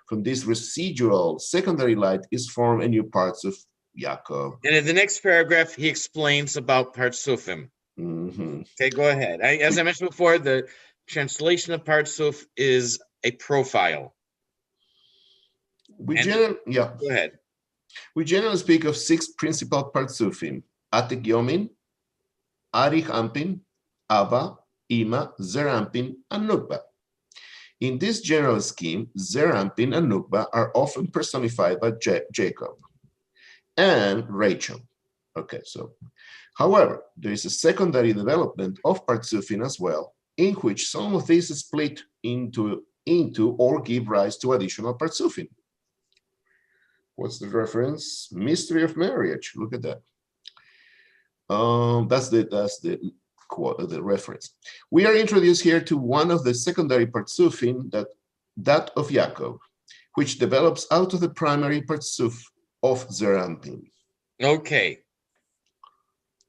From this residual secondary light is formed a new parts of Yaakov. And in the next paragraph, he explains about Partsufim. Mm-hmm. Okay, go ahead. As I mentioned before, the translation of Partsuf is a profile. Go ahead. We generally speak of 6 principal Partsufim: Atik Yomin, Arich Anpin, Abba, Ima, Zer Anpin, and Nukba. In this general scheme, Zer Anpin and Nukba are often personified by Jacob and Rachel. Okay, so, however, there is a secondary development of Partsufim as well, in which some of these split into or give rise to additional Partsufim. What's the reference? Mystery of marriage. Look at that. That's the quote, the reference. We are introduced here to one of the secondary Partsufim, that of Yaakov, which develops out of the primary parsuf of Zerampin. Okay.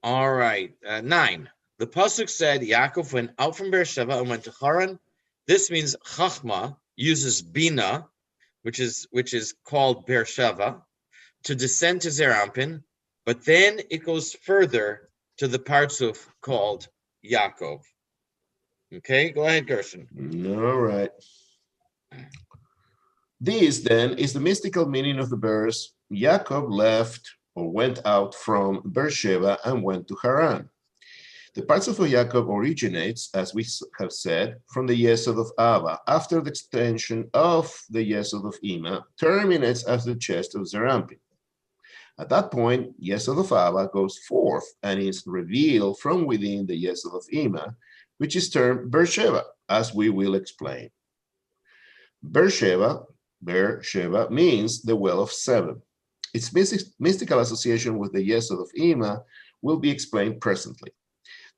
All right. 9. The pasuk said Yaakov went out from Beersheba and went to Haran. This means Chachma uses Bina, which is called Beersheba, to descend to Zerampin, but then it goes further to the parsuf called Yaakov. Okay, go ahead, Gershon. All right. This then is the mystical meaning of the verse. Yaakov left or went out from Beersheba and went to Haran. The parsuf of Yaakov originates, as we have said, from the Yesod of Abba. After the extension of the Yesod of Ima, terminates as the chest of Zerampin. At that point, Yesod of Abba goes forth and is revealed from within the Yesod of Ima, which is termed Beersheba, as we will explain. Beersheba means the well of 7. Its mystical association with the Yesod of Ima will be explained presently.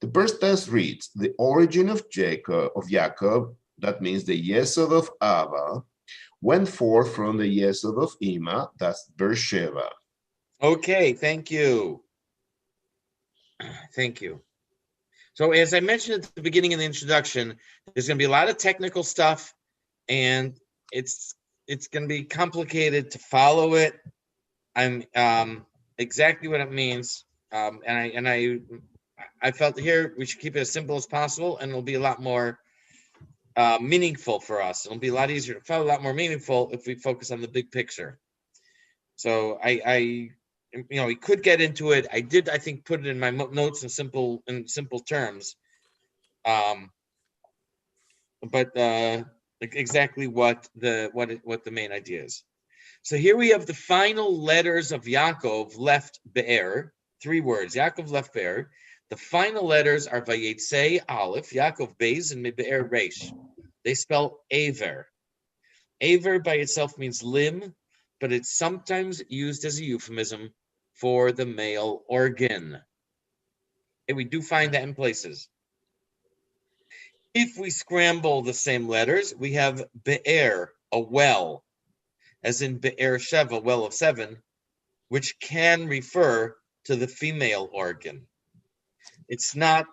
The verse thus reads, the origin of Yaakov, that means the Yesod of Abba, went forth from the Yesod of Ima, that's Beersheba. Okay, thank you. Thank you. So as I mentioned at the beginning of the introduction, there's going to be a lot of technical stuff, and it's going to be complicated to follow it. I'm exactly what it means, and I felt here we should keep it as simple as possible, and it'll be a lot more meaningful for us. It'll be a lot easier to follow, a lot more meaningful if we focus on the big picture. So we could get into it. I think, put it in my notes in simple terms, but exactly what the main idea is. So here we have the final letters of Yaakov left Be'er. 3 words. Yaakov left Be'er. The final letters are Vayeitzei Aleph, Yaakov Beis, and Be'er Reish. They spell Aver. Aver by itself means limb, but it's sometimes used as a euphemism for the male organ. And we do find that in places. If we scramble the same letters, we have Be'er, a well, as in Be'er Sheva, well of 7, which can refer to the female organ. You're not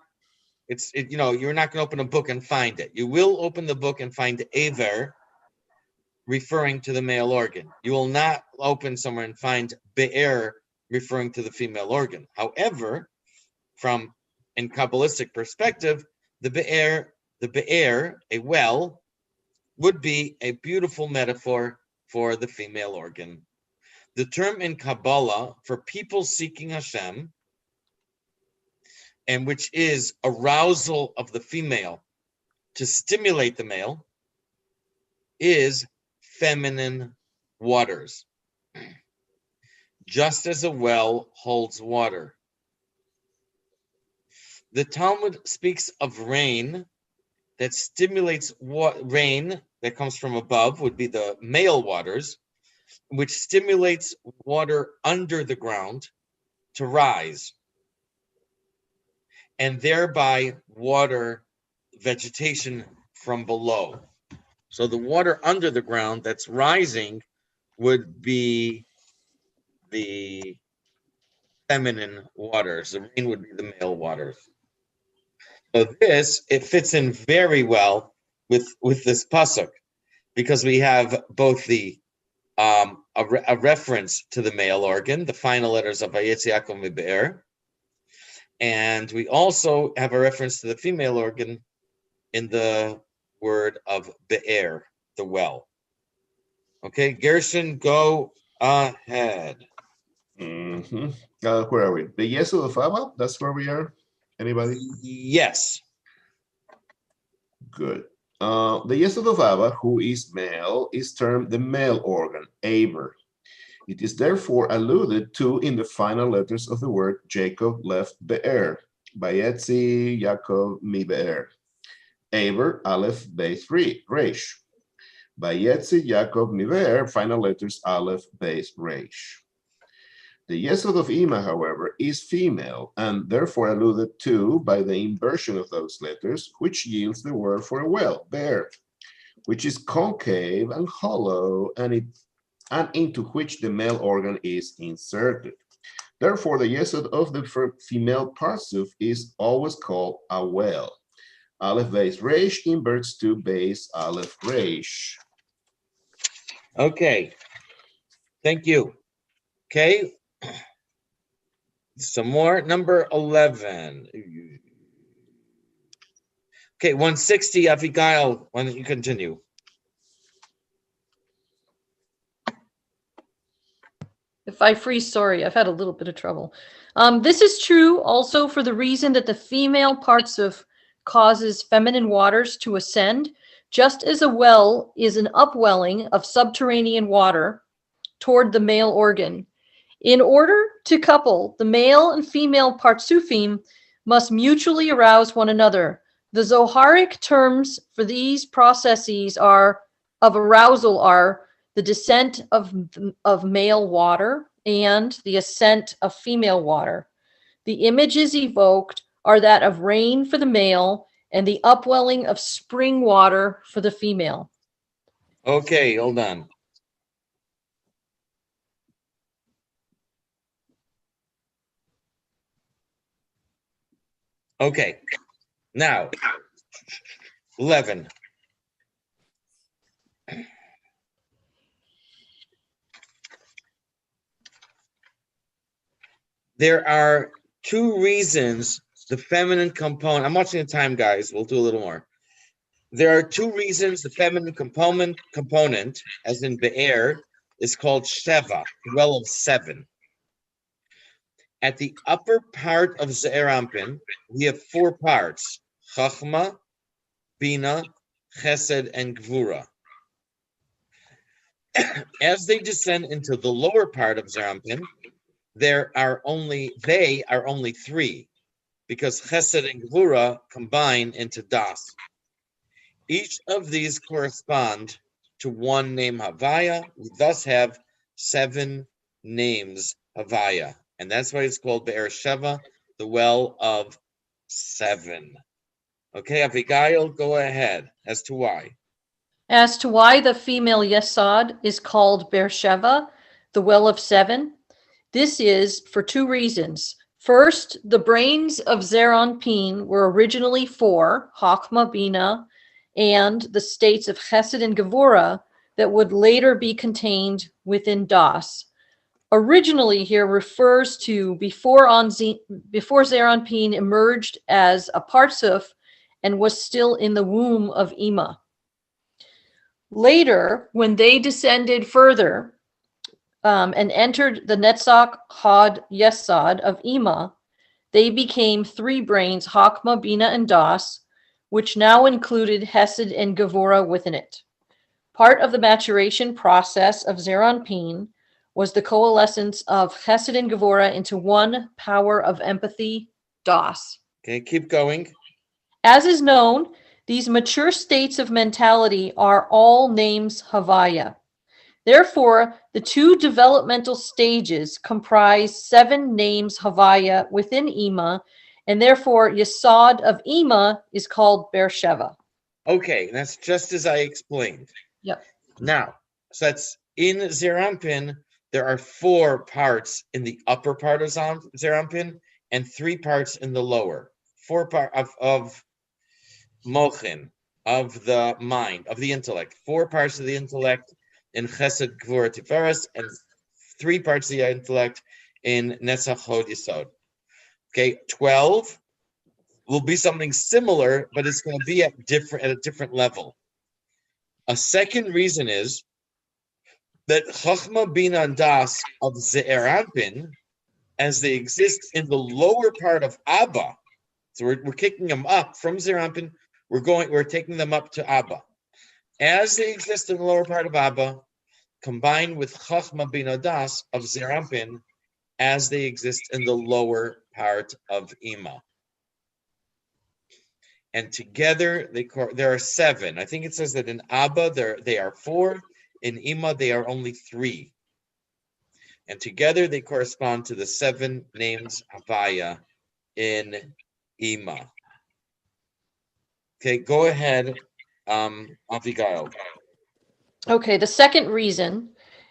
going to open a book and find it. You will open the book and find Aver referring to the male organ. You will not open somewhere and find Be'er referring to the female organ. However, from in Kabbalistic perspective, the Be'er, a well, would be a beautiful metaphor for the female organ. The term in Kabbalah for people seeking Hashem, and which is arousal of the female to stimulate the male, is feminine waters. Just as a well holds water. The Talmud speaks of rain that stimulates rain that comes from above, would be the male waters, which stimulates water under the ground to rise, and thereby water vegetation from below. So the water under the ground that's rising would be the feminine waters. The rain would be the male waters. So it fits in very well with this pasuk, because we have both the a reference to the male organ, the final letters of Vayeitzei Yaakov miBe'er, and we also have a reference to the female organ in the word of Be'er, the well. Okay, Gershon, go ahead. Mm-hmm. Where are we? The Yesod of Abba? That's where we are? Anybody? Yes. Good. The Yesod of Abba, who is male, is termed the male organ, Aver. It is therefore alluded to in the final letters of the word Jacob left Be'er, Vayeitzei Yaakov miBe'er. Aver, Aleph, Beis, Reish. Vayeitzei Yaakov miBe'er, final letters Aleph, Beis, Reish. The Yesod of Ima, however, is female and therefore alluded to by the inversion of those letters, which yields the word for a well, Be'er. which is concave and hollow, and into which the male organ is inserted. Therefore, the yesod of the female parsuf is always called a well. Aleph base resh inverts to base aleph resh. Okay. Thank you. Okay. Some more. Number 11. Okay, 160, Abigail. Why don't you continue? If I freeze, sorry, I've had a little bit of trouble. This is true also for the reason that the female parts of causes feminine waters to ascend, just as a well is an upwelling of subterranean water toward the male organ. In order to couple, the male and female partsufim must mutually arouse one another. The Zoharic terms for these processes of arousal are the descent of male water and the ascent of female water. The images evoked are that of rain for the male and the upwelling of spring water for the female. Okay, hold on. Okay, now 11. There are two reasons the feminine component, I'm watching the time, guys, we'll do a little more. There are two reasons the feminine component, as in Be'er, is called Sheva, the well of 7. At the upper part of Ze'er Anpin, we have 4 parts, Chachma, Bina, Chesed, and Gvura. As they descend into the lower part of Ze'er Anpin, they are only 3, because Chesed and Gvura combine into Das. Each of these correspond to one name Havaya. We thus have 7 names Havaya. And that's why it's called Be'er Sheva, the well of 7. Okay, Abigail, go ahead as to why. As to why the female Yesod is called Beersheba, the well of 7, this is for 2 reasons. First, the brains of Ze'er Anpin were originally 4, Chachma, Bina, and the states of Chesed and Gevura that would later be contained within Das. Originally here refers to before Ze'er Anpin emerged as a Parsuf and was still in the womb of Ima. Later, when they descended further and entered the Netzach Hod Yesod of Ima, they became 3 brains, Chachma, Bina, and Das, which now included Hesed and Gevura within it. Part of the maturation process of Ze'er Anpin was the coalescence of Chesed and Gevura into one power of empathy, Das. Okay, keep going. As is known, these mature states of mentality are all names Havaya. Therefore, the 2 developmental stages comprise 7 names Havaya within Ima, and therefore Yesod of Ima is called Beersheba. Okay, that's just as I explained. Yep. Now, so that's in Ze'er Anpin, there are 4 parts in the upper part of Ze'er Anpin and 3 parts in the lower. 4 parts of Mochin, of the mind, of the intellect. 4 parts of the intellect in Chesed, Gvura, Tiferes, and 3 parts of the intellect in Netzach Hod Yesod. Okay, 12 will be something similar, but it's going to be at a different level. A second reason is that Chachma, Bina, and Das of Ze'er Anpin, as they exist in the lower part of Abba, so we're kicking them up from Ze'er Anpin, we're taking them up to Abba. As they exist in the lower part of Abba, combined with Chachma, Bina, Das of Ze'er Anpin, as they exist in the lower part of Ima. And together, there are 7. I think it says that in Abba, they are 4. In Ima, they are only 3. And together, they correspond to the 7 names Havaya in Ima. Okay, go ahead Abigail. Okay, the second reason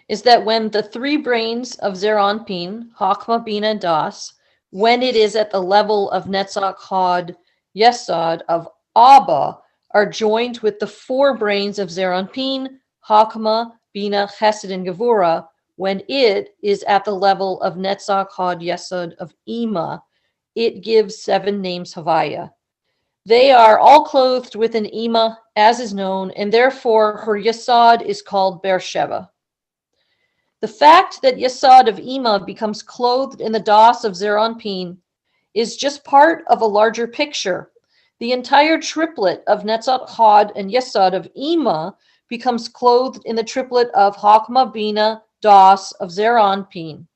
is that when the three brains of Zeranpin, Chachma, Bina, and Das, when it is at the level of Netzach, Hod, Yesod of Abba, are joined with the four brains of Zeranpin, Chachma, Bina, Chesed, and Gevura, when it is at the level of Netzach, Hod, Yesod of Ima, it gives 7 names Havaya. They are all clothed with an Ima, as is known, and therefore her Yesod is called Beersheba. The fact that Yesod of Ima becomes clothed in the Das of Zeranpin is just part of a larger picture. The entire triplet of Netzach, Hod, and Yesod of Ima becomes clothed in the triplet of Chachma, Bina, Das of Zeranpin.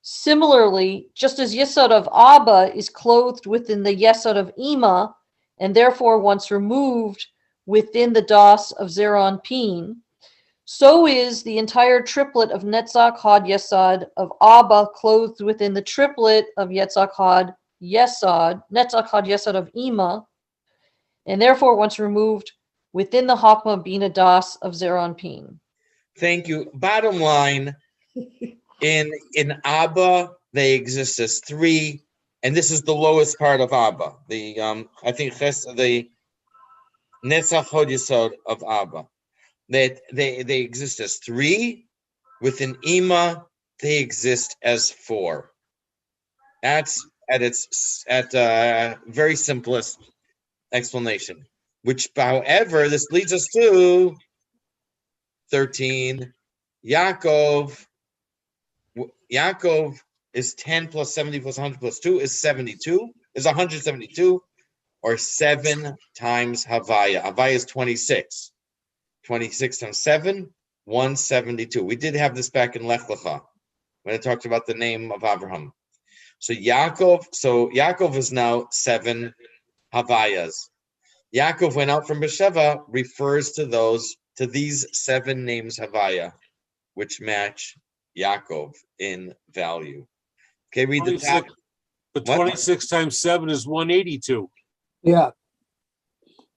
Similarly, just as Yesod of Abba is clothed within the Yesod of Ima, and therefore once removed within the Das of Zeranpin, so is the entire triplet of Netzach, Hod, Yesod of Abba clothed within the triplet of Netzach, Hod, Yesod of Ima, and therefore once removed within the Chachma, Bina, Das of Zeranpin. Thank you. Bottom line, in Abba, they exist as 3, and this is the lowest part of Abba. The I think the Netzach, Hod, Yesod of Abba. That they exist as 3. Within Ima, they exist as 4. That's at very simplest explanation. Which, however, this leads us to 13. Yaakov is 10 plus 70 plus 100 plus 2 is 72, is 172, or 7 times Havaya. Havaya is 26. 26 times 7, 172. We did have this back in Lech Lecha when I talked about the name of Abraham. So Yaakov is now 7 Havayas. Yaakov went out from Beersheba refers to these 7 names Havaya, which match Yaakov in value. Okay, read the top. But 26 times 7 is 182. Yeah.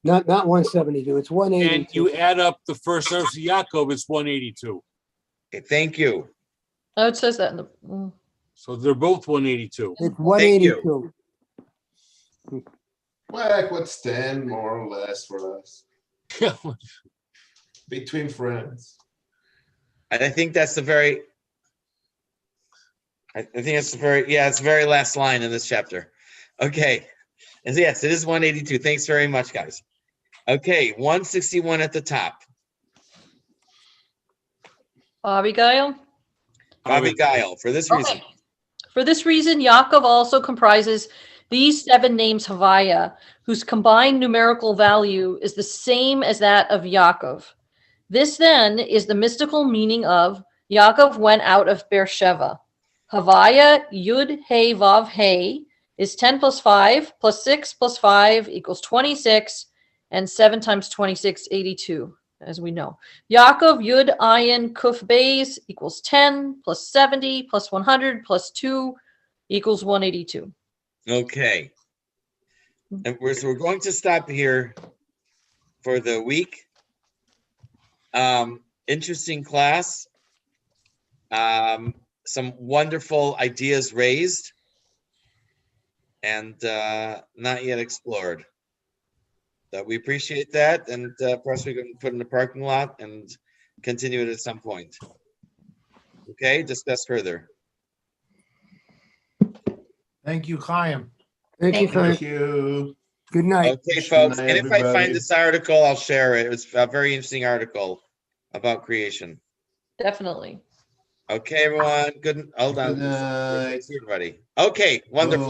Not 172, it's 182. And you add up the first letters of Yaakov, it's 182. Okay, thank you. Oh, it says that in the. So they're both 182. It's 182. Well, what's 10 more or less for us? Between friends. I think that's the very. I think it's the very. Yeah, it's the very last line in this chapter. Okay, and yes, it is 182. Thanks very much, guys. Okay, 161 at the top. Abigail? Abigail, for this reason. Okay. For this reason, Yaakov also comprises these 7 names Havaya, whose combined numerical value is the same as that of Yaakov. This then is the mystical meaning of Yaakov went out of Beersheba. Havaya Yud He Vav He is 10 plus 5 plus 6 plus 5 equals 26, and 7 times 26, 82, as we know. Yaakov Yud Ayin Kuf Beis equals 10 plus 70 plus 100 plus 2 equals 182. Okay. And we're going to stop here for the week. Interesting class. Some wonderful ideas raised and not yet explored. We appreciate that, and perhaps we can put in the parking lot and continue it at some point. Okay, discuss further. Thank you, Chaim. Thank you, Thank Chaim. you. Good night. Okay, Good folks, night, and if I everybody. find this article, I'll share it. It was a very interesting article about creation. Definitely. Okay, everyone. Good. Hold on. Good night. See everybody. Okay, wonderful.